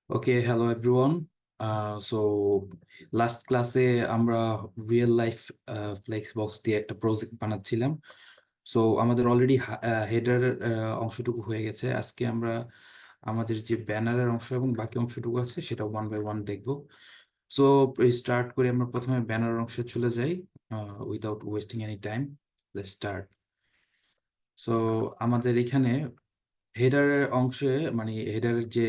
ওকে, hello everyone. So last ক্লাসে আমরা real life flakes box দিয়ে একটা প্রজেক্ট বানাচ্ছিলাম। সো আমাদের অলরেডি হেডার অংশটুকু হয়ে গেছে। আজকে আমরা আমাদের যে ব্যানারের অংশ এবং বাকি অংশটুকু আছে সেটা ওয়ান বাই ওয়ান দেখব। সো স্টার্ট করে আমরা প্রথমে ব্যানার অংশে চলে যাই without wasting any time. Let's start. So আমাদের এখানে হেডারের অংশে, মানে হেডারের যে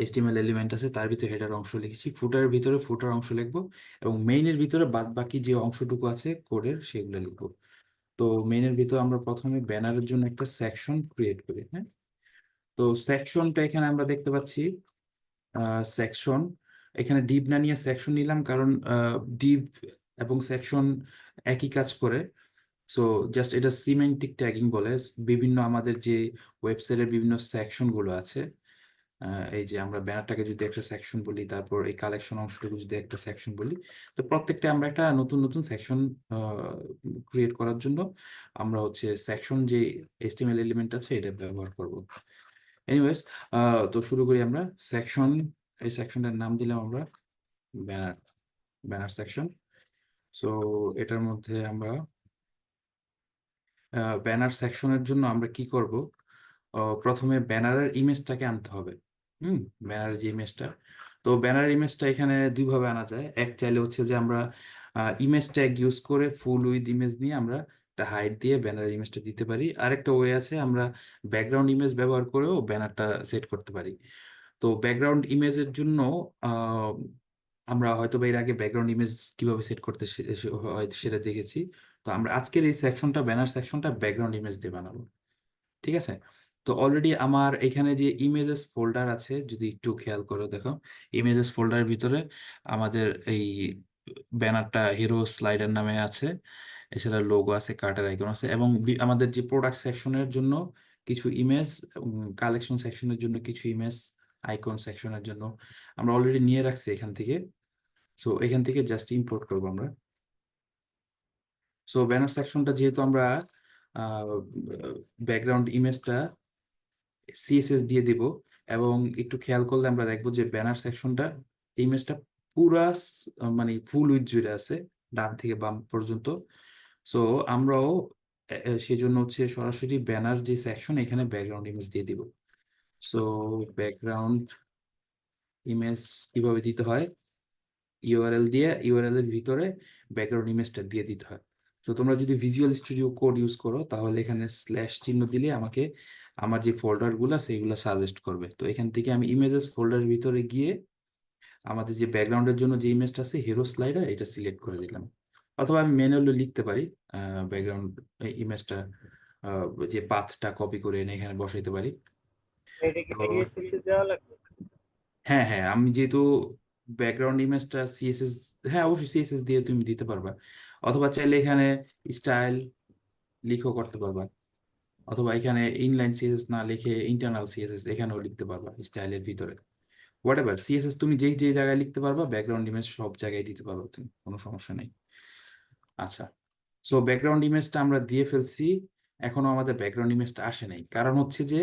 HTML এলিমেন্ট আছে তার ভিতরে হেডার অংশ লিখেছি, ফুটারের ভিতরে ফুটার অংশ লিখবো, এবং মেইনের ভিতরে বাদ বাকি যে অংশটুকু আছে কোডের সেগুলো লিখবো। তো মেইনের ভিতরে আমরা প্রথমে ব্যানারের জন্য একটা সেকশন ক্রিয়েট করি। হ্যাঁ, তো সেকশনটা এখানে আমরা দেখতে পাচ্ছি। সেকশন এখানে ডিভ না নিয়ে সেকশন নিলাম, কারণ ডিভ এবং সেকশন একই কাজ করে। সো জাস্ট এটা সিমেন্টিক ট্যাগিং বলে। বিভিন্ন আমাদের যে ওয়েবসাইটের বিভিন্ন সেকশন গুলো আছে, এই যে আমরা ব্যানারটাকে যদি একটা সেকশন বলি, তারপর এই কালেকশন অংশটুকু যদি একটা সেকশন বলি, তো প্রত্যেকটা আমরা একটা নতুন নতুন সেকশন ক্রিয়েট করার জন্য আমরা হচ্ছে সেকশন যে HTML এলিমেন্ট আছে এটা ব্যবহার করব। এনিওয়েজ, তো শুরু করি আমরা। সেকশন, এই সেকশনটার নাম দিলাম আমরা ব্যানার, ব্যানার সেকশন। সো এটার মধ্যে আমরা ব্যানার সেকশনের জন্য আমরা কি করব, প্রথমে ব্যানারের ইমেজটাকে আনতে হবে। হুম, ব্যানারের যে ইমেজটা, তো ব্যানার ইমেজটা এখানে দুইভাবে আনা যায়। এক, চাইলে হচ্ছে যে আমরা ইমেজ ট্যাগ ইউজ করে ফুল উইথ ইমেজ নিয়ে আমরা একটা হাইট দিয়ে ব্যানার ইমেজটা দিতে পারি। আরেকটা ওয়ে আছে, আমরা ব্যাকগ্রাউন্ড ইমেজ ব্যবহার করেও ব্যানারটা সেট করতে পারি। তো ব্যাকগ্রাউন্ড ইমেজের জন্য আহ, আমরা হয়তো বা এর আগে ব্যাকগ্রাউন্ড ইমেজ কিভাবে সেট করতে হয়তো সেটা দেখেছি। তো আমরা আজকের এই সেকশনটা, ব্যানার সেকশনটা ব্যাকগ্রাউন্ড ইমেজ দিয়ে বানাবো। ঠিক আছে। তো অলরেডি আমার এখানে যে ইমেজেস ফোল্ডার আছে, যদি একটু খেয়াল করে দেখো, ইমেজেস ফোল্ডারের ভিতরে আমাদের এই ব্যানারটা হিরো স্লাইডার নামে আছে। এছাড়া লোগো আছে, কার্টার আইকন আছে, এবং আমাদের যে প্রোডাক্ট সেকশনের জন্য কিছু ইমেজ, কালেকশন সেকশনের জন্য কিছু ইমেজ, আইকন সেকশনের জন্য আমরা অলরেডি নিয়ে রাখছি এখান থেকে। সো এখান থেকে জাস্ট ইম্পোর্ট করবো আমরা। সো ব্যানার সেকশনটা যেহেতু আমরা ব্যাকগ্রাউন্ড ইমেজটা CSS দিয়ে দিব, এবং একটু খেয়াল করলে আমরা দেখবো যে ব্যানার সেকশনটা ইমেজটা পুরা মানে ফুল উইথ জুড়ে আছে, ডান থেকে বাম পর্যন্ত। সো আমরাও সেই জন্য হচ্ছে সরাসরি ব্যানার যে সেকশন এখানে ব্যাকগ্রাউন্ড ইমেজ দিয়ে দিব। সো ব্যাকগ্রাউন্ড ইমেজ কিভাবে দিতে হয়, ইউআরএল দিয়ে ইউআরএল এর ভিতরে ব্যাকগ্রাউন্ড ইমেজটা দিয়ে দিতে হয়। তো তোমরা যদি ভিজুয়াল স্টুডিও কোড ইউজ করো তাহলে এখানে স্ল্যাশ চিহ্ন দিলে আমাকে আমার যে ফোল্ডারগুলো সেইগুলো সাজেস্ট করবে। তো এখান থেকে আমি ইমেজেস ফোল্ডারের ভিতরে গিয়ে আমাদের যে ব্যাকগ্রাউন্ডের জন্য যে ইমেজটা আছে হিরো স্লাইডার, এটা সিলেক্ট করে দিলাম। অথবা আমি ম্যানুয়ালি লিখতে পারি ব্যাকগ্রাউন্ড ইমেজটা, যে পাথটা কপি করে এনে এখানে বসাইতে পারি। এটা কি তো সিএসএস এ দেওয়া লাগবে? হ্যাঁ হ্যাঁ, আমি যেহেতু ব্যাকগ্রাউন্ড ইমেজটা CSS, হ্যাঁ অবশ্যই CSS দিয়ে তুমি দিতে পারবা। অথবা চাইলে এখানে স্টাইল লিখেও করতে পারবা, অথবা এখানে ইনলাইন CSS না লিখে ইন্টারনাল CSS এখানেও লিখতে পারবা স্টাইলের ভিতরে। হোয়াট এভার CSS তুমি যেই যেই জায়গায় লিখতে পারবা, ব্যাকগ্রাউন্ড ইমেজ সব জায়গায় দিতে পারবা তুমি, কোনো সমস্যা নেই। আচ্ছা, সো ব্যাকগ্রাউন্ড ইমেজটা আমরা দিয়ে ফেলছি। এখনো আমাদের ব্যাকগ্রাউন্ড ইমেজটা আসে নাই, কারণ হচ্ছে যে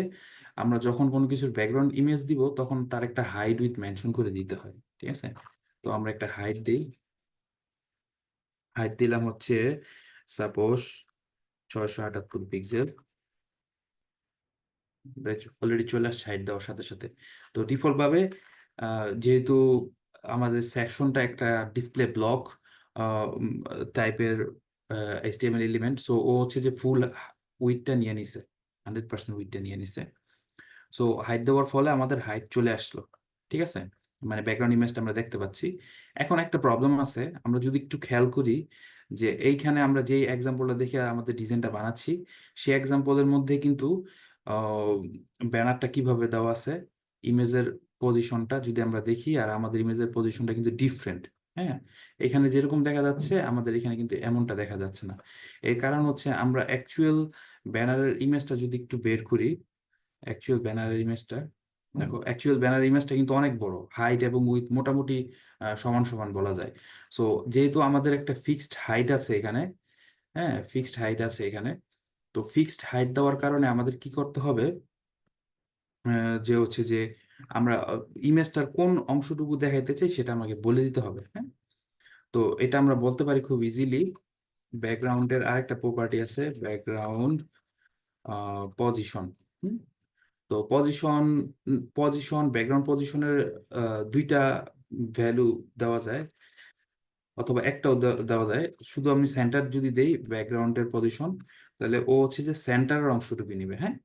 আমরা যখন কোনো কিছুর ব্যাকগ্রাউন্ড ইমেজ দিব তখন তার একটা হাইড উইথ মেনশন করে দিতে হয়। ঠিক আছে। তো আমরা একটা হাইট দিই, হাইট দিলাম হচ্ছে সাপোজ 678 পিক্সেল। অলরেডি চলে আসছে হাইট দেওয়ার সাথে সাথে। তো ডিফল্ট ভাবে যেহেতু আমাদের সেকশনটা একটা ডিসপ্লে ব্লক টাইপের HTML এলিমেন্ট, সো ও হচ্ছে যে ফুল উইডথটা নিয়ে নিছে, 100% উইডথটা নিয়ে নিছে। সো হাইট দেওয়ার ফলে আমাদের হাইট চলে আসলো। ঠিক আছে, মানে ব্যাকগ্রাউন্ড ইমেজটা আমরা দেখতে পাচ্ছি। এখন একটা প্রবলেম আছে, আমরা যদি একটু খেয়াল করি যে এইখানে আমরা যেই এক্সাম্পলটা দেখে আমাদের ডিজাইনটা বানাচ্ছি, সেই এক্সাম্পলের মধ্যে কিন্তু ব্যানারটা কিভাবে দেওয়া আছে, ইমেজের পজিশনটা যদি আমরা দেখি, আর আমাদের ইমেজের পজিশনটা কিন্তু ডিফারেন্ট। হ্যাঁ, এখানে যেরকম দেখা যাচ্ছে আমাদের এখানে কিন্তু এমনটা দেখা যাচ্ছে না। এর কারণ হচ্ছে আমরা অ্যাকচুয়াল ব্যানারের ইমেজটা যদি একটু বের করি, অ্যাকচুয়াল ব্যানারের ইমেজটা দেখো, অ্যাকচুয়াল ব্যানার ইমেজটা কিন্তু অনেক বড়, হাইট এবং উইথ মোটামুটি সমান সমান বলা যায়। সো যেহেতু আমাদের একটা ফিক্সড হাইট আছে এখানে, হ্যাঁ ফিক্সড হাইট আছে এখানে, তো ফিক্সড হাইট দেওয়ার কারণে আমাদের কি করতে হবে, যে হচ্ছে যে আমরা ইমেজটার কোন অংশটুকু দেখাইতে চাই সেটা আমাকে বলে দিতে হবে। হ্যাঁ, তো এটা আমরা বলতে পারি খুব ইজিলি। ব্যাকগ্রাউন্ডের আরেকটা প্রপার্টি আছে, ব্যাকগ্রাউন্ড পজিশন। তো পজিশন ব্যাকগ্রাউন্ড পজিশনের দুইটা ভ্যালু দেওয়া যায়, অথবা একটাও দেওয়া যায়। শুধু আমি সেন্টার যদি দেই ব্যাকগ্রাউন্ডের পজিশন, তাহলে ও হচ্ছে যে সেন্টারের অংশটুকু নিবে। হ্যাঁ,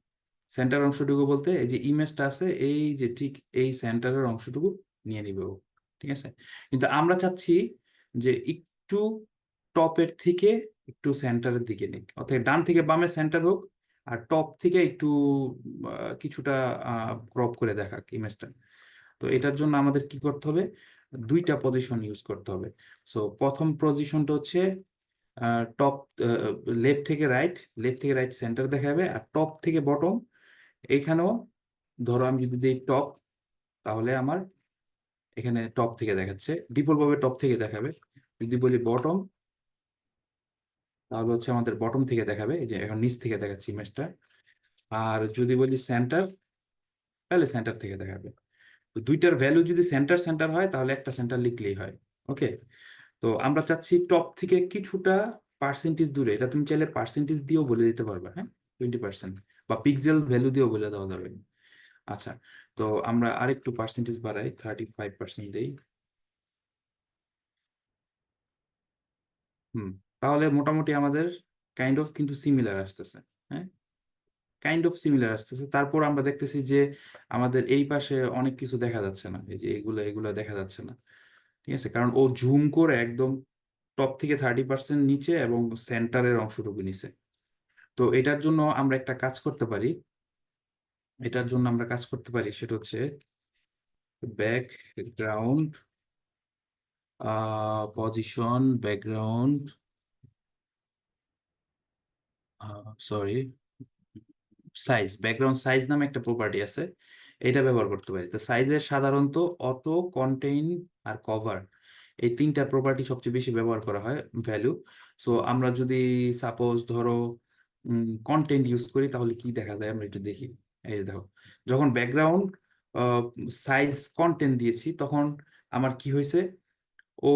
সেন্টার অংশটুকু বলতে এই যে ইমেজটা আছে, এই যে ঠিক এই সেন্টারের অংশটুকু নিয়ে নিবে ও। ঠিক আছে, কিন্তু আমরা চাচ্ছি যে একটু টপের থেকে একটু সেন্টারের দিকে নিক, অর্থাৎ ডান থেকে বামে সেন্টার হোক, আর টপ থেকে একটু কিছুটা ক্রপ করে দেখাক ইমেজটা। তো এটার জন্য আমাদের কি করতে হবে, দুইটা পজিশন ইউজ করতে হবে। সো প্রথম পজিশনটা হচ্ছে টপ, লেফট থেকে রাইট সেন্টার দেখাবে, আর টপ থেকে বটম এইখানেও। ধরো আমি যদি দিই টপ, তাহলে আমার এখানে টপ থেকে দেখাচ্ছে, ডিফল্ট ভাবে টপ থেকে দেখাবে। যদি বলি বটম, তাহলে হচ্ছে আমাদের বটম থেকে দেখাবে, এই যে এখন নিচ থেকে দেখাচ্ছে ইমেজটা। আর যদি বলি সেন্টার, তাহলে সেন্টার থেকে দেখাবে। তো দুইটার ভ্যালু যদি সেন্টার সেন্টার হয়, তাহলে একটা সেন্টার লিখলেই হয়। ওকে, তো আমরা চাচ্ছি টপ থেকে কিছুটা পার্সেন্টেজ দূরে, এটা তুমি চাইলে পার্সেন্টেজ দিয়েও বলে দিতে পারবে। হ্যাঁ, 20%, বা পিক্সেল ভ্যালু দিয়েও বলে দেওয়া যাবে। আচ্ছা, তো আমরা আরেকটু পার্সেন্টেজ বাড়াই, 35% দেই। হুম, তাহলে মোটামুটি আমাদের কাইন্ড অফ কিন্তু সিমিলার আসতেছে। হ্যাঁ, কাইন্ড অফ সিমিলার আসতেছে। তারপর আমরা দেখতেছি যে আমাদের এই পাশে অনেক কিছু দেখা যাচ্ছে না, এই যে এগুলো এগুলো দেখা যাচ্ছে না। ঠিক আছে, কারণ ও জুম করে একদম টপ থেকে 30% নিচে এবং সেন্টারের অংশটুকু নিচে। তো এটার জন্য আমরা কাজ করতে পারি, সেটা হচ্ছে background position, background, sorry, background size নামে একটা প্রপার্টি আছে, এটা ব্যবহার করতে পারি। তো সাইজের সাধারণত অটো, কন্টেইন আর কভার, এই তিনটা প্রপার্টি সবচেয়ে বেশি ব্যবহার করা হয় ভ্যালু। সো আমরা যদি সাপোজ ধরো কন্টেন্ট ইউজ করি, তাহলে কি দেখা যায় আমরা একটু দেখি। এই যে দেখো, যখন ব্যাকগ্রাউন্ড সাইজ কন্টেন্ট দিয়েছি, তখন আমার কি হয়েছে, ও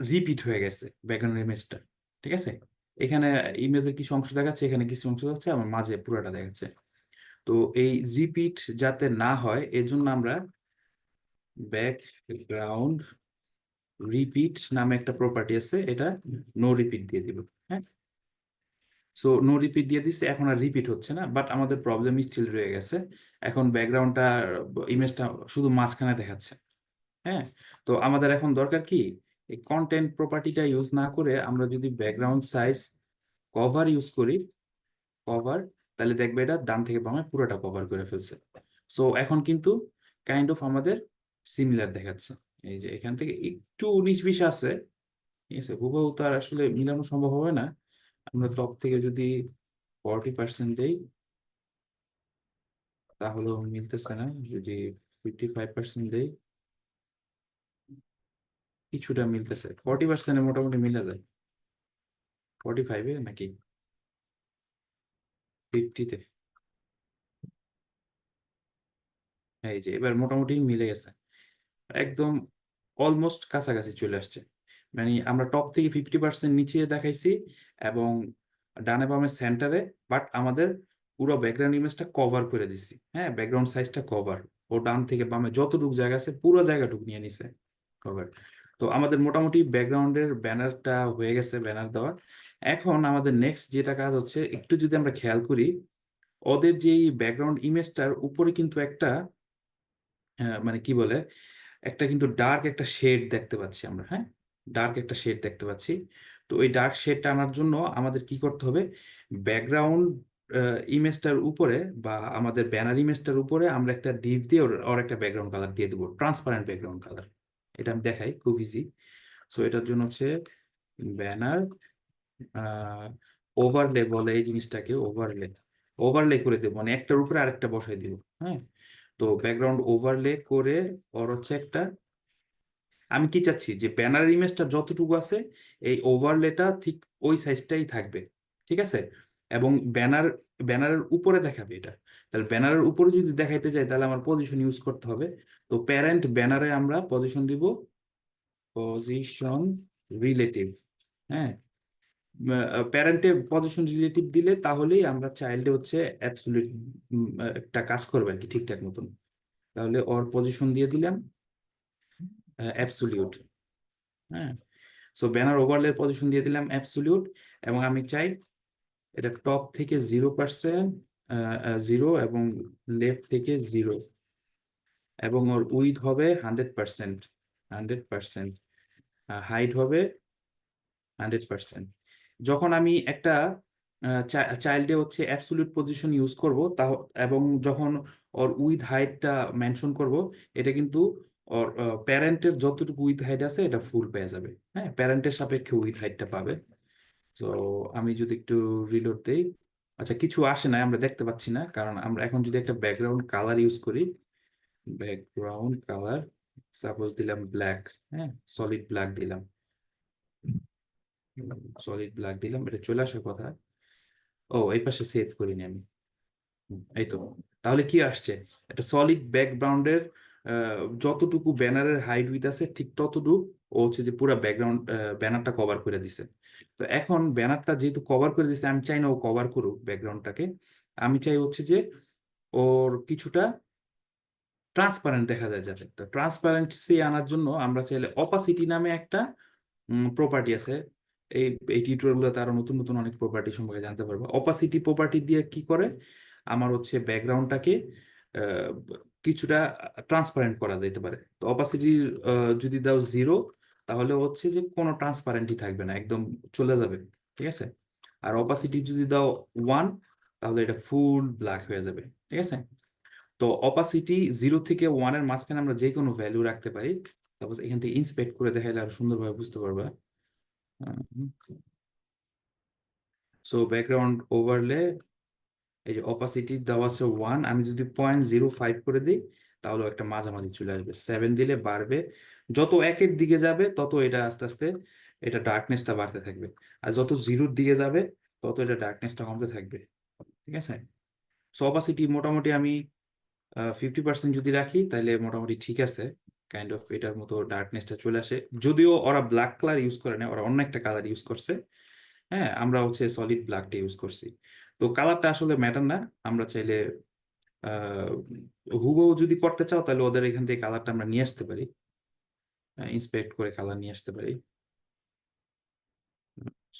রিপিট হয়ে গেছে ব্যাকগ্রাউন্ড ইমেজটা। ঠিক আছে, এখানে ইমেজের কিছু অংশ দেখাচ্ছে, এখানে কিছু অংশ দেখাচ্ছে, আমার মাঝে পুরোটা দেখাচ্ছে। তো এই রিপিট যাতে না হয়, এর জন্য আমরা ব্যাকগ্রাউন্ড রিপিট নামে একটা প্রপার্টি আছে, এটা নো রিপিট দিয়ে দিব। হ্যাঁ, সো নো রিপিট দিয়ে দিচ্ছে, এখন আর রিপিট হচ্ছে না, বাট আমাদের প্রবলেম স্টিল রয়ে গেছে। এখন ব্যাকগ্রাউন্ডটা, ইমেজটা শুধু মাঝখানে দেখাচ্ছে। হ্যাঁ, তো আমাদের এখন দরকার কি, এই কন্টেন্ট প্রপার্টিটা ইউজ না করে আমরা যদি ব্যাকগ্রাউন্ড সাইজ কভার ইউজ করি, কভার, তাহলে দেখবে এটা ডান থেকে বামে পুরোটা কভার করে ফেলছে। সো এখন কিন্তু কাইন্ড অফ আমাদের সিমিলার দেখাচ্ছে। এই যে এখান থেকে একটু 19-20 আছে, ঠিক আছে, হুবহু তো আর আসলে মিলানো সম্ভব হবে না। আমরা টপ থেকে যদি 40% দেই, তাহলেও মিলতেছে না। যদি 55% দেই, কিছুটা মিলতেছে। 40%-এ মোটামুটি মিলে যায়। 45-এ নাকি 50-তে, এই যে এবার মোটামুটি মিলে গেছে, একদম অলমোস্ট কাছাকাছি চলে আসছে। মানে আমরা টপ থেকে 50% নিচে দেখাইছি, এবং ডানে বামে সেন্টারে, বাট আমাদের পুরো ব্যাকগ্রাউন্ড ইমেজটা কভার করে দিছি। হ্যাঁ, ব্যাকগ্রাউন্ড সাইজটা কভার, ও ডান থেকে বামে যতটুকু জায়গা আছে পুরো জায়গাটুকু নিয়ে নিছে কভার। তো আমাদের মোটামুটি ব্যাকগ্রাউন্ডের ব্যানারটা হয়ে গেছে, ব্যানার দেওয়া। এখন আমাদের নেক্সট যেটা কাজ হচ্ছে, একটু যদি আমরা খেয়াল করি, ওদের যেই ব্যাকগ্রাউন্ড ইমেজটার উপরে কিন্তু একটা মানে কি বলে, একটা কিন্তু ডার্ক একটা শেড দেখতে পাচ্ছি আমরা। হ্যাঁ, ডার্ক একটা শেড দেখতে পাচ্ছি। তো ওই ডার্ক শেডটা আনার জন্য আমাদের কি করতে হবে, ব্যাকগ্রাউন্ড ইমেজটার উপরে বা আমাদের ব্যানার ইমেজটার উপরে আমরা একটা ডিপ দিয়ে ওর একটা ব্যাকগ্রাউন্ড কালার দিয়ে দেবো, ট্রান্সপারেন্ট ব্যাকগ্রাউন্ড কালার। এটা আমি দেখাই, খুব ইজি। সো এটার জন্য হচ্ছে ব্যানার ওভারলে বলে, এই জিনিসটাকে ওভারলে, ওভারলে করে দেবো, মানে একটার উপরে আরেকটা বসাই দিব। হ্যাঁ, তো ব্যাকগ্রাউন্ড ওভারলে করে ওর হচ্ছে একটা, আমি কি চাচ্ছি যে ব্যানার ইমেজটা যতটুকু আছে, এই ওভারলেটা ঠিক ওই সাইজটাই থাকবে। ঠিক আছে, এবং ব্যানারের উপরে দেখাবে এটা। তাহলে ব্যানারের উপরে যদি দেখাইতে চাই তাহলে আমার পজিশন ইউজ করতে হবে। তো প্যারেন্ট ব্যানারে আমরা পজিশন দিব পজিশন রিলেটিভ। হ্যাঁ, প্যারেন্টে পজিশন রিলেটিভ দিলে তাহলেই আমরা চাইল্ডে হচ্ছে অ্যাবসলিউট একটা কাজ করবে আর কি ঠিকঠাক মতন। তাহলে ওর পজিশন দিয়ে দিলাম অ্যাবসলিউট। হ্যাঁ, সো ব্যানার ওভারলে পজিশন দিয়ে দিলাম অ্যাবসলিউট। এবং আমি চাই এটা টপ থেকে 0%, 0, এবং লেফট থেকে 0, এবং ওর উইথ হবে 100%, 100%, হাইট হবে 100%। যখন আমি একটা চাইল্ডে হচ্ছে অ্যাবসলিউট পজিশন ইউজ করব তা, এবং যখন ওর উইথ হাইটটা মেনশন করব, এটা কিন্তু ওর প্যারেন্টের যতটুকু উইথ হাইট আছে এটা ফুল পেয়ে যাবে। হ্যাঁ, প্যারেন্টের সাপেক্ষে উইথ হাইটটা পাবে। তো আমি যদি একটু রিলোড দেই, আচ্ছা কিছু আসে না, আমরা দেখতে পাচ্ছি না, কারণ আমরা এখন যদি একটা ব্যাকগ্রাউন্ড কালার ইউজ করি, ব্যাকগ্রাউন্ড কালার সাপোজ দিলাম ব্ল্যাক। হ্যাঁ, সলিড ব্ল্যাক দিলাম, সলিড ব্ল্যাক দিলাম, এটা চলে আসার কথা। ও, এই পাশে সেভ করিনি আমি। এই তো। তাহলে কি আসছে, একটা সলিড ব্যাকগ্রাউন্ডের যতটুকু ব্যানারের হাইট উইথ আছে ঠিক ততটুকু ও হচ্ছে যে পুরো ব্যাকগ্রাউন্ড ব্যানারটা কভার করে দিছে। তো এখন ব্যানারটা যেহেতু কভার করে দিছে, আমি চাই না ও কভার করুক ব্যাকগ্রাউন্ডটাকে। আমি চাই হচ্ছে যে ওর কিছুটা ট্রান্সপারেন্ট দেখা যায় যাতে। তো ট্রান্সপারেন্সি আনার জন্য আমরা চাইলে অপাসিটি নামে একটা প্রপার্টি আছে। এই এই টিউটোরিয়ালগুলোতে আরো নতুন নতুন অনেক প্রপার্টি সম্পর্কে জানতে পারবো। অপাসিটি প্রপার্টি দিয়ে কি করে, আমার হচ্ছে ব্যাকগ্রাউন্ডটাকে কিছুটা ট্রান্সপারেন্ট করা যেতে পারে। তো অপাসিটি যদি দাও 0, তাহলে হচ্ছে যে কোনো ট্রান্সপারেন্টই থাকবে না, একদম চলে যাবে। ঠিক আছে। আর অপাসিটি যদি দাও 1, তাহলে এটা ফুল ব্ল্যাক হয়ে যাবে। ঠিক আছে। তো অপাসিটি 0 থেকে 1 এর মাঝখানে আমরা যে কোনো ভ্যালু রাখতে পারি। তারপর এখান থেকে ইন্সপেক্ট করে দেখাইলে আরো সুন্দরভাবে বুঝতে পারবা। সো ব্যাকগ্রাউন্ড ওভারলে, এই যে অপাসিটি দেওয়া আছে 1, আমি যদি 0.05 করে দিই তাহলে একটা মাঝামাঝি চলে আসবে। 7 দিলে বাড়বে, যত 1-এর দিকে যাবে তত এটা আস্তে আস্তে এটা ডার্কনেসটা বাড়তে থাকবে। আর যত 0-এর দিকে যাবে তত এটা ডার্কনেসটা কমতে থাকবে। ঠিক আছে। সো অপাসিটি মোটামুটি আমি 50% যদি রাখি তাহলে মোটামুটি ঠিক আছে। কাইন্ড অফ এটার মতো ডার্কনেসটা চলে আসে। যদিও ওরা ব্ল্যাক কালার ইউজ করে না, ওরা অন্য একটা কালার ইউজ করছে। হ্যাঁ, আমরা হচ্ছে সলিড ব্ল্যাকটা ইউজ করছি। তো কালারটা আসলে ম্যাটার না। আমরা চাইলে আহ হুবহু যদি করতে চাও তাহলে ওদের এখান থেকে কালারটা আমরা নিয়ে আসতে পারি, ইন্সপেক্ট করে কালার নিয়ে আসতে পারি।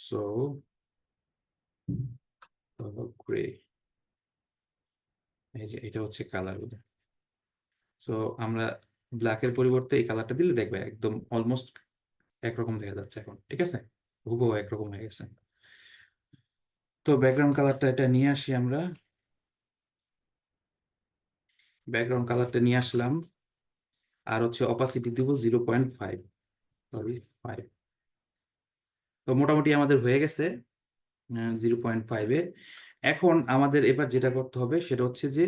সো গ্রে, এই যে এটা হচ্ছে কালার। সো আমরা ব্ল্যাকের পরিবর্তে এই কালারটা দিলে দেখবে একদম অলমোস্ট একরকম দেখা যাচ্ছে এখন। ঠিক আছে, হুবহু একরকম হয়ে গেছে। তো ব্যাকগ্রাউন্ড কালারটা এটা নিয়ে আসি আমরা। ব্যাকগ্রাউন্ড কালারটা নিয়ে আসলাম, আর হচ্ছে অপাসিটি দিব 0.5, সরি 5। তো মোটামুটি আমাদের হয়ে গেছে 0.5-এ। এখন আমাদের এবার যেটা করতে হবে সেটা হচ্ছে যে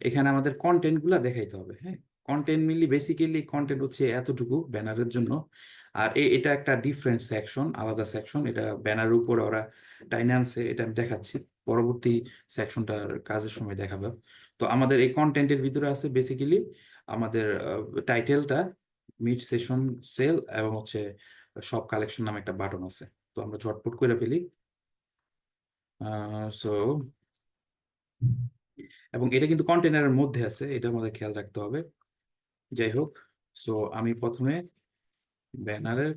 এখানে আমাদের কন্টেন্ট গুলা দেখাইতে হবে। হ্যাঁ, কন্টেন্ট মিলি বেসিক্যালি কন্টেন্ট হচ্ছে এতটুকু ব্যানারের জন্য। আর এটা একটা ডিফারেন্ট সেকশন, আলাদা সেকশন। এটা ব্যানারের উপরে ওরা টাইনে আনছে, এটা আমি দেখাচ্ছি পরবর্তী সেকশনটার কাজের সময় দেখাবো। তো আমাদের এই কন্টেন্টের ভিতরে আছে বেসিক্যালি আমাদের টাইটেলটা, মিড সেশন সেল, এবং হচ্ছে সব কালেকশন নামে একটা বাটন আছে। তো আমরা ঝটপট করে ফেলি। সো এবং এটা কিন্তু কন্টেনারের মধ্যে আছে, এটার মধ্যে খেয়াল রাখতে হবে। যাই হোক, সো আমি প্রথমে ব্যানারের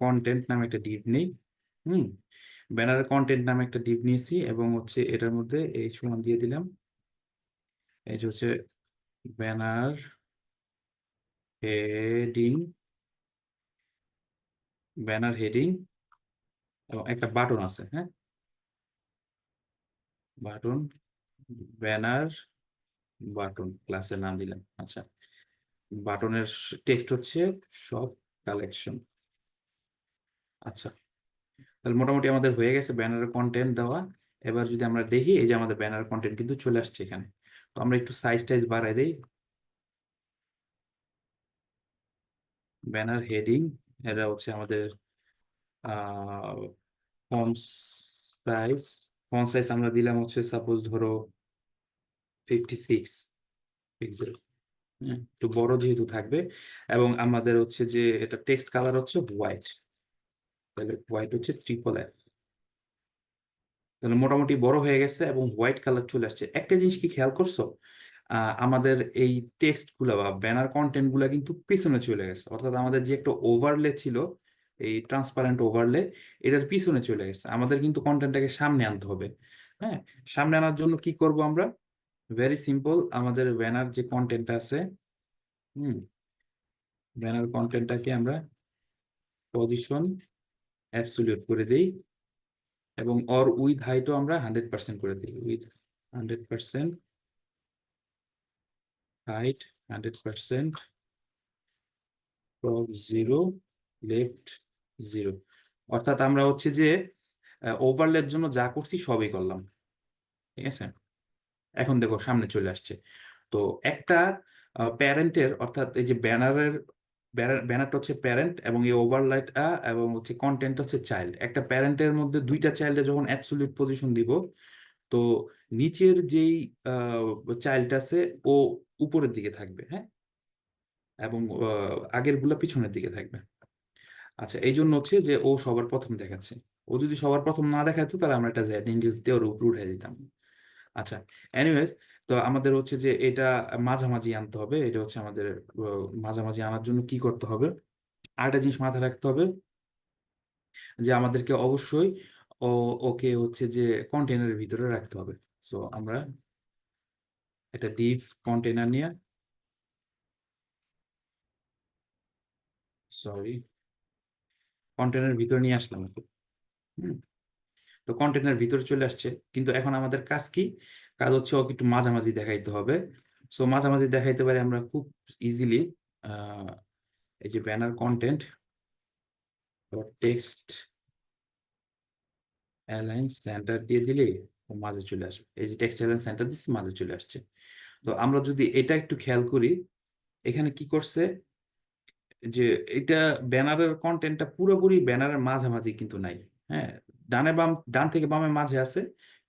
কন্টেন্ট নামে একটা ডিভ নেই। হুম, ব্যানারের কন্টেন্ট নামে একটা ডিভ নিয়েছি, এবং হচ্ছে এটার মধ্যে এই সমান দিয়ে দিলাম, এই যে হচ্ছে ব্যানার হেডিং, ব্যানার হেডিং, এবং একটা বাটন আছে। হ্যাঁ, বাটন, ব্যানার বাটন ক্লাসের নাম দিলাম। আচ্ছা, বাটনের টেক্সট হচ্ছে সব কালেকশন। আচ্ছা, তাহলে মোটামুটি আমাদের হয়ে গেছে ব্যানারের কন্টেন্ট দেওয়া। এবার যদি আমরা দেখি, এই যে আমাদের ব্যানার কন্টেন্ট কিন্তু চলে আসছে এখানে। তো আমরা একটু সাইজ টাইজ বাড়াই দিই। ব্যানার হেডিং, এটা হচ্ছে আমাদের ফন্ট সাইজ ফন্ট সাইজ আমরা দিলাম হচ্ছে সাপোজ ধরো 56 পিক্সেল। একটু বড় যেহেতু থাকবে, এবং আমাদের হচ্ছে যে এটা টেক্সট কালার হচ্ছে হোয়াইট, তাহলে হোয়াইট হচ্ছে FFF। তাহলে মোটামুটি বড় হয়ে গেছে এবং হোয়াইট কালার চলে আসছে। একটা জিনিস কি খেয়াল করছো, আমাদের এই টেক্সট গুলা বা ব্যানার কন্টেন্ট গুলা কিন্তু পিছনে চলে গেছে, অর্থাৎ আমাদের যে একটা ওভারলে ছিল, এই ট্রান্সপারেন্ট ওভারলে, এটার পিছনে চলে গেছে। আমাদের কিন্তু কন্টেন্টটাকে সামনে আনতে হবে। হ্যাঁ, সামনে আনার জন্য কি করব আমরা? ভেরি সিম্পল, আমাদের ব্যানার যে কন্টেন্ট আছে, হুম, ব্যানার কন্টেন্টটাকে আমরা পজিশন অ্যাবসলিউট করে দেই, এবং অর উইথ হাইটও আমরা 100% করে দিই, উইথ 100%, হাইট 100%, টপ 0, লেফট 0। অর্থাৎ আমরা হচ্ছে যে ওভারলের জন্য যা করছি সবই করলাম। ঠিক আছে, এখন দেখো সামনে চলে আসছে। তো একটা প্যারেন্টের, অর্থাৎ এই যে ব্যানারের, ব্যানারটা হচ্ছে প্যারেন্ট এবং এই ওভারলাইটটা এবং হচ্ছে কন্টেন্ট হচ্ছে চাইল্ড। একটা প্যারেন্টের মধ্যে দুইটা চাইল্ডে যখন অ্যাবসলিউট পজিশন দিব, তো নিচের যেই চাইল্ড আছে ও উপরের দিকে থাকবে, হ্যাঁ, এবং আগের গুলা পিছনের দিকে থাকবে। আচ্ছা, এই জন্য হচ্ছে যে ও সবার প্রথম দেখাচ্ছে। ও যদি সবার প্রথম না দেখাতো তাহলে আমরা একটা জেড ইন্ডিক্স দিয়ে ওর উপরে উঠে দিতাম। আচ্ছা, এনিওয়েজ, তো আমাদের হচ্ছে যে এটা মাঝামাঝি আনতে হবে। এটা হচ্ছে আমাদের মাঝামাঝি আনার জন্য কি করতে হবে? আরেকটা জিনিস মাথায় রাখতে হবে, যে আমাদেরকে অবশ্যই ও ওকে হচ্ছে যে কন্টেনারের ভিতরে রাখতে হবে। সো আমরা একটা ডিপ কন্টেনার নিয়ে, সরি, কন্টেনারের ভিতরে নিয়ে আসলাম ওকে। হুম, তো কন্টেনার ভিতরে চলে আসছে, কিন্তু এখন আমাদের কাজ কি? কাজ হচ্ছে ওকে একটু মাঝামাঝি দেখাইতে হবে। সো মাঝামাঝি দেখাইতে পারি আমরা খুব ইজিলি, এই যে banner content text align centre দিয়ে দিলে ও মাঝে চলে আসবে। এই যে টেক্সট অ্যালাইন সেন্টার দিচ্ছি, মাঝে চলে আসছে। তো আমরা যদি এটা একটু খেয়াল করি, এখানে কি করছে, যে এটা ব্যানারের কন্টেন্টটা পুরোপুরি ব্যানারের মাঝামাঝি কিন্তু নাই। হ্যাঁ, ডানে বাম, ডান থেকে বামে মাঝে আছে,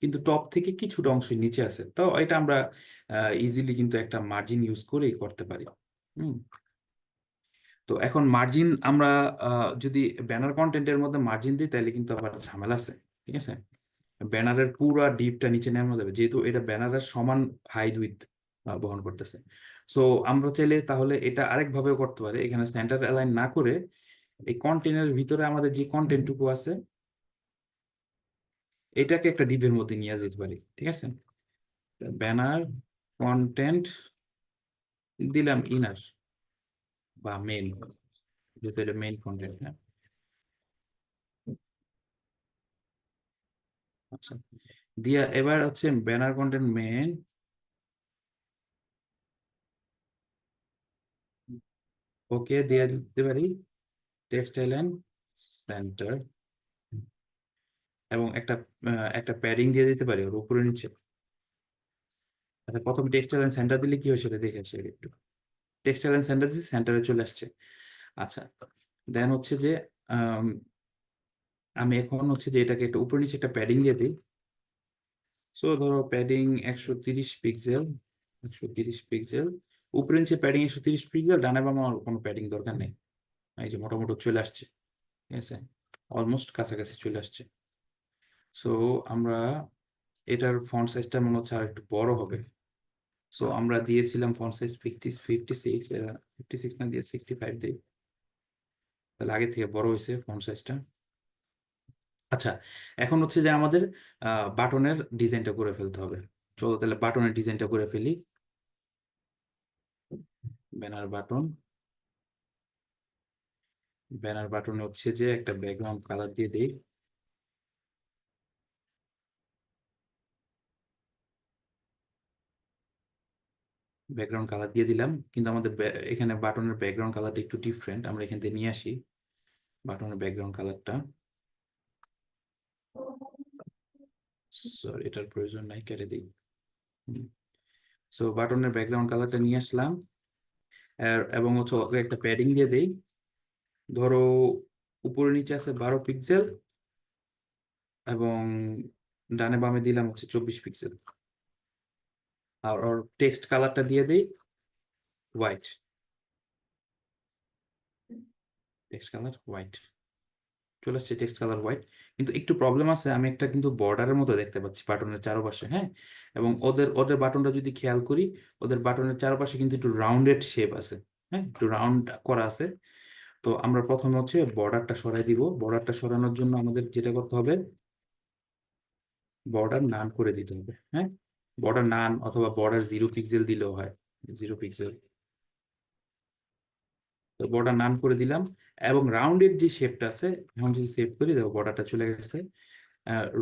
কিন্তু টপ থেকে কিছুটা অংশ নিচে আছে। তো এটা আমরা ইজিলি কিন্তু একটা মার্জিন ইউজ করেই করতে পারি। হুম, তো এখন মার্জিন আমরা যদি ব্যানার কন্টেন্টের মধ্যে মার্জিন দিই তাহলে কিন্তু আবার ঝামেলা আছে। ঠিক আছে, ব্যানারের পুরো ডিপটা নিচে নেমে যাবে, যেহেতু এটা ব্যানারের সমান হাইট উইথ বহন করতেছে। সো আমরা চাইলে তাহলে এটা আরেক ভাবেও করতে পারি, এখানে সেন্টার অ্যালাইন না করে এই কন্টেন্টের ভিতরে আমাদের যে কন্টেন্টটুকু আছে এটাকে একটা ডিপের মধ্যে নিয়ে যেতে পারি। ঠিক আছে, ব্যানার কন্টেন্ট দিলাম ইনার বা মেইন, যেহেতু এটা মেইন কন্টেন্ট। হ্যাঁ, আচ্ছা, দিয়া এবার হচ্ছে ব্যানার কন্টেন্ট মেইন, ওকে দিয়ে দিতে পারি টেক্সট অ্যালাইন সেন্টার, এবং একটা প্যাডিং দিয়ে দিতে পারি ওর উপরে নিচে। আচ্ছা, প্রথম টেক্সটাইল এন্ড সেন্টার দিলে কি হয় সেটা দেখে আসি আগে একটু। টেক্সটাইল এন্ড সেন্টার দিচ্ছি, সেন্টারে চলে আসছে। আচ্ছা, দেন হচ্ছে যে আম, আমি এখন হচ্ছে যে এটাকে একটা উপরে নিচে একটা প্যাডিং দিয়ে দিই। সো ধরো প্যাডিং 130 পিক্সেল, 130 পিক্সেল, উপরে নিচে প্যাডিং 130 পিক্সেল, ডানে বামে আমার কোনো প্যাডিং দরকার নেই। এই যে মোটামুটি চলে আসছে। ঠিক আছে, অলমোস্ট কাছাকাছি চলে আসছে। সো আমরা এটার ফন্ট সাইজটা মনে হচ্ছে আর একটু বড় হবে। সো আমরা দিয়েছিলাম ফন্ট সাইজ 56, 56 না দিয়ে 65 দিই, তাহলে আগে থেকে বড় হয়েছে ফন্ট সাইজটা। আচ্ছা, এখন হচ্ছে যে আমাদের বাটনের ডিজাইনটা করে ফেলতে হবে। চলো তাহলে বাটনের ডিজাইনটা করে ফেলি। ব্যানার বাটন, ব্যানার বাটন হচ্ছে যে একটা ব্যাকগ্রাউন্ড কালার দিয়ে দিই। ব্যাকগ্রাউন্ড কালার দিয়ে দিলাম, কিন্তু আমাদের এখানে বাটনের ব্যাকগ্রাউন্ড কালারটা একটু ডিফারেন্ট, আমরা এখান থেকে নিয়ে আসি বাটনের ব্যাকগ্রাউন্ড কালারটা। সরি, এটার প্রয়োজন নাই, কেটে দিই। সো বাটনের ব্যাকগ্রাউন্ড কালারটা নিয়ে আসলাম, এবং হচ্ছে ওকে একটা প্যাডিং দিয়ে দেই। ধরো উপরে নিচে আছে 12 পিক্সেল, এবং ডানে বামে দিলাম হচ্ছে 24 পিক্সেল। আর ওর টেক্সট কালারটা দিয়ে দিই হোয়াইট, টেক্সট কালার হোয়াইট চলে আসছে, টেক্সট কালার হোয়াইট। কিন্তু একটু প্রবলেম আছে, আমি একটা কিন্তু বর্ডারের মতো দেখতে পাচ্ছি বাটনের চারপাশে, হ্যাঁ। এবং ওদের ওদের বাটনটা যদি খেয়াল করি, ওদের বাটনের চারপাশে কিন্তু একটু রাউন্ডেড শেপ আছে, হ্যাঁ, একটু রাউন্ড করা আছে। তো আমরা প্রথমে হচ্ছে বর্ডারটা সরাই দিব। বর্ডারটা সরানোর জন্য আমাদের যেটা করতে হবে, বর্ডার নান করে দিতে হবে, হ্যাঁ। বর্ডার নান অথবা বর্ডার 0 পিক্সেল দিলেও হয়, 0 পিক্সেল। তো বর্ডার নান করে দিলাম। এবং রাউন্ডেড যে শেপটা আছে, এখন যদি সেভ করি, দেখো বর্ডারটা চলে গেছে।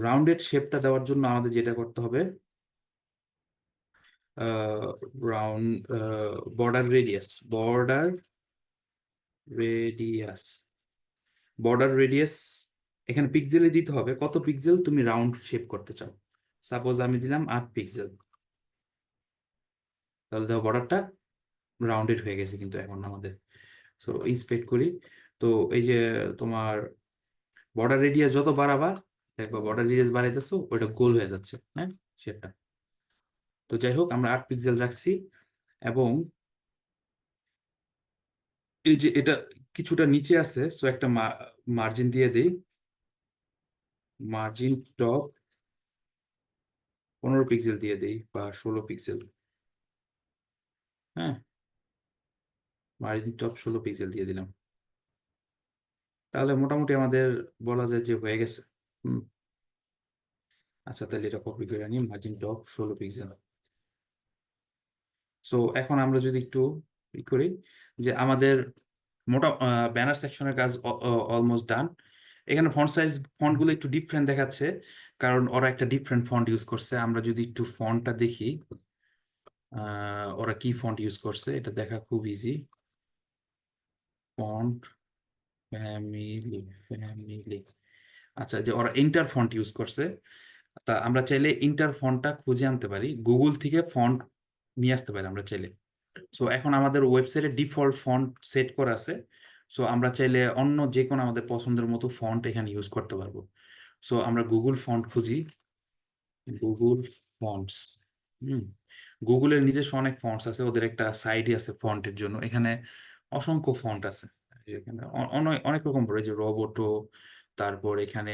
রাউন্ডেড শেপটা দেওয়ার জন্য আমাদের যেটা করতে হবে, round border radius, radius border radius এখানে পিক্সেলে দিতে হবে, কত পিক্সেল তুমি রাউন্ড শেপ করতে চাও। সাপোজ আমি দিলাম 8 পিক্সেল, তাহলে দেখো বর্ডারটা রাউন্ডেড হয়ে গেছে কিন্তু এখন আমাদের। সো ইন্সপেক্ট করি। তো এই যে তোমার বর্ডার রেডিয়াস যত বাড়াবা, দেখবা বর্ডার রেডিয়াস বাড়াইতেছো ওইটা গোল হয়ে যাচ্ছে, হ্যাঁ, শেপটা। তো যাই হোক, আমরা 8 পিক্সেল রাখছি। এবং এই যে এটা কিছুটা নিচে আছে, সো একটা মার্জিন দিয়ে দিই। মার্জিন টপ 15 পিক্সেল দিয়ে দিই, বা 16 পিক্সেল, হ্যাঁ। মার্জিন টপ 16 পিক্সেল দিয়ে দিলাম। তাহলে মোটামুটি আমাদের বলা যায় যে হয়ে গেছে। হুম। আচ্ছা, তাহলে এটা কপি করে আনি, মার্জিন টপ 16 পিক্সেল। সো এখন আমরা যদি একটু ই করি, যে আমাদের মোটা ব্যানার সেকশনের কাজ অলমোস্ট ডান। এখানে ফন্ট সাইজ, ফন্টগুলো একটু ডিফারেন্ট দেখাচ্ছে, কারণ ওরা একটা ডিফারেন্ট ফন্ট ইউজ করছে। আমরা যদি একটু ফন্টটা দেখি, ওরা কি ফন্ট ইউজ করছে এটা দেখা খুব ইজি। ফন্ট ফ্যামিলি, ফ্যামিলি, আচ্ছা, যে ওরা ইন্টার ফন্ট ইউজ করছে। তা আমরা চাইলে ইন্টার ফন্টটা খুঁজে আনতে পারি, গুগল থেকে ফন্ট নিয়ে আসতে পারি আমরা চাইলে। সো এখন আমাদের ওয়েবসাইটে ডিফল্ট ফন্ট সেট করা আছে। সো আমরা চাইলে অন্য যে কোনো আমাদের পছন্দের মতো ফন্ট এখানে ইউজ করতে পারবো। সো আমরা গুগল ফন্ট খুঁজি, গুগল ফন্টস। হুম। গুগলের নিজস্ব অনেক ফন্টস আছে, ওদের একটা সাইটই আছে ফন্টের জন্য, এখানে অসংখ্য ফন্ট আছে। এখানে অনেক অনেক রকম পড়ে, যে রোবোটো, তারপর এখানে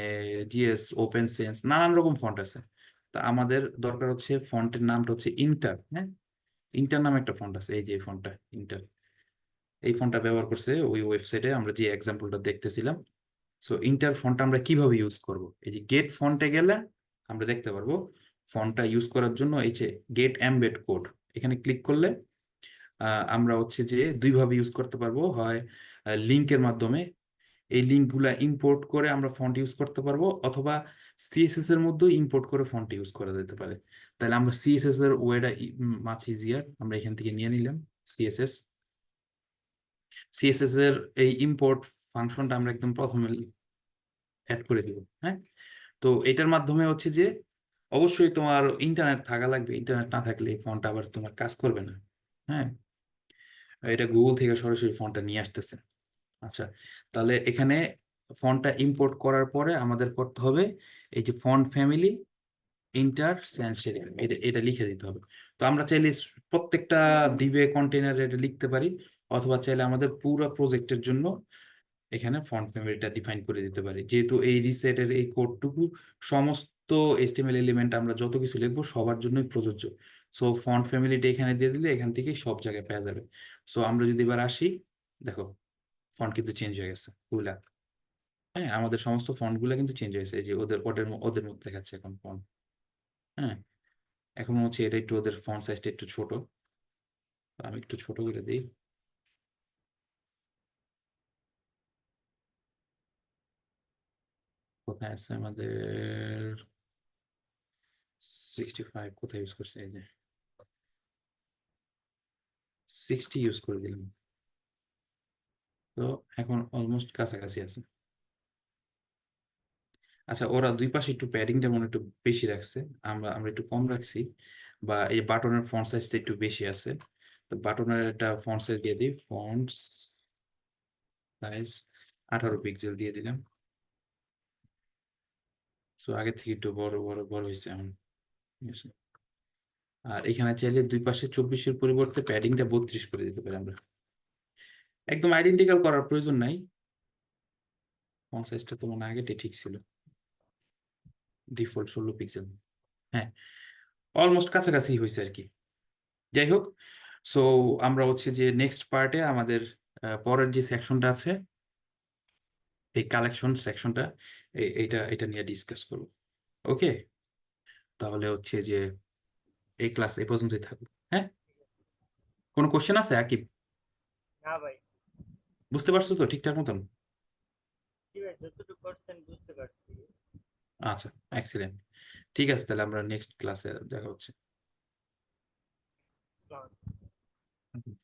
জিএস, ওপেন সেন্স, নানান রকম ফন্ট আছে। তা আমাদের দরকার হচ্ছে ফন্টের নামটা হচ্ছে ইন্টার, হ্যাঁ। ইন্টার নামে একটা ফন্ট আছে, এই যে ফন্টটা ইন্টার, এই ফন্টটা ব্যবহার করছে ওই ওয়েবসাইটে আমরা যে এক্সাম্পলটা দেখতেছিলাম। সো ইন্টার ফন্টটা আমরা কিভাবে ইউজ করব, এই যে গেট ফন্টে গেলে আমরা দেখতে পারবো ফন্টটা ইউজ করার জন্য এই যে গেট এমবেড কোড, এখানে ক্লিক করলে আমরা হচ্ছে যে দুইভাবে ইউজ করতে পারবো, হয় লিঙ্কের মাধ্যমে, এই লিঙ্কগুলা ইম্পোর্ট করে আমরা ফন্ট ইউজ করতে পারবো, অথবা সিএসএস এর মধ্যে ইম্পোর্ট করে ফন্ট ইউজ করা যেতে পারে। তাহলে আমরা সিএসএস এর ওয়েটা মাছ ইজিয়ার, আমরা এখান থেকে নিয়ে নিলাম সিএসএস। সিএসএস এর এই ইম্পোর্ট ফাংশনটা আমরা একদম প্রথমে অ্যাড করে দিব, হ্যাঁ। তো এটার মাধ্যমে হচ্ছে যে অবশ্যই তোমার ইন্টারনেট থাকা লাগবে, ইন্টারনেট না থাকলে ফোনটা আবার তোমার কাজ করবে না, হ্যাঁ। এটা গুগল থেকে সরাসরি ফোনটা নিয়ে আসতেছে। আচ্ছা, তাহলে এখানে ফন্টটা ইম্পোর্ট করার পরে আমাদের করতে হবে এই যে ফন্ট ফ্যামিলি ইন্টার স্যান্সেরিয়াল, এটা এটা লিখে দিতে হবে। তো আমরা চাইলে প্রত্যেকটা ডিবে কন্টেনারে এটা লিখতে পারি, অথবা চাইলে আমাদের পুরো প্রজেক্টের জন্য এখানে ফন্ট ফ্যামিলিটা ডিফাইন করে দিতে পারি, যেহেতু এই রিসেটের এই কোডটুকু সমস্ত এইচটিএমএল এলিমেন্ট আমরা যত কিছু লিখবো সবার জন্যই প্রযোজ্য। সো ফন্ট ফ্যামিলিটা এখানে দিয়ে দিলে এখান থেকে সব জায়গায় পাওয়া যাবে। সো আমরা যদি এবার আসি, দেখো ফন্ট কিন্তু চেঞ্জ হয়ে গেছে পুরোটা, হ্যাঁ। আমাদের সমস্ত ফন্ট গুলা কিন্তু চেঞ্জ হয়েছে, এই যে ওদের ওদের ওদের মধ্যে দেখাচ্ছে এখন ফন্ট, হ্যাঁ। এখন হচ্ছে এটা একটু ওদের ফন্ট সাইজটা একটু ছোট, তো আমি একটু ছোট করে দিই। কোথায় আছে আমাদের 65, কোথায় ইউজ করছে, এই যে 60 ইউজ করে দিলাম। তো এখন অলমোস্ট কাছাকাছি আছে। আচ্ছা, ওরা দুই পাশে একটু প্যাডিংটা মনে হয় একটু বেশি রাখছে, আমরা আমরা একটু কম রাখছি, বা এই বাটনের ফন্ট সাইজটা একটু বেশি আছে। তো বাটনের একটা ফন্ট সাইজ দিয়ে দিই, ফন্ট সাইজ 18 পিক্সেল দিয়ে দিলাম। তো আগে থেকে একটু বড় বড় বড় হয়েছে এখন, ঠিক আছে? আর এখানে চাইলে দুই পাশে 24-এর পরিবর্তে প্যাডিংটা 32 করে দিতে পারি আমরা। একদম আইডেন্টিক্যাল করার প্রয়োজন নাই, ফন্ট সাইজটা তো মনে হয় আগেটাই ঠিক ছিল, ডিফল্ট 16 পিক্সেল। হ্যাঁ, অলমোস্ট কাছাকাছি হয়েছে আর কি। যাই হোক, সো আমরা হচ্ছে যে নেক্সট পার্টে আমাদের পরের যে সেকশনটা আছে, এই কালেকশন সেকশনটা, এটা এটা নিয়ে ডিসকাস করবো। ওকে, তাহলে হচ্ছে যে এই ক্লাস এই পর্যন্তই থাকবে। হ্যাঁ, কোনো কোশ্চেন আছে আকিব? না ভাই, বুঝতে পারছো তো ঠিকঠাক মতন? কি ভাই যতটুকু পারছেন বুঝতে পারছি। আচ্ছা, এক্সিলেন্ট। ঠিক আছে, তাহলে আমরা নেক্সট ক্লাসে দেখা হচ্ছে। আসসালামু আলাইকুম।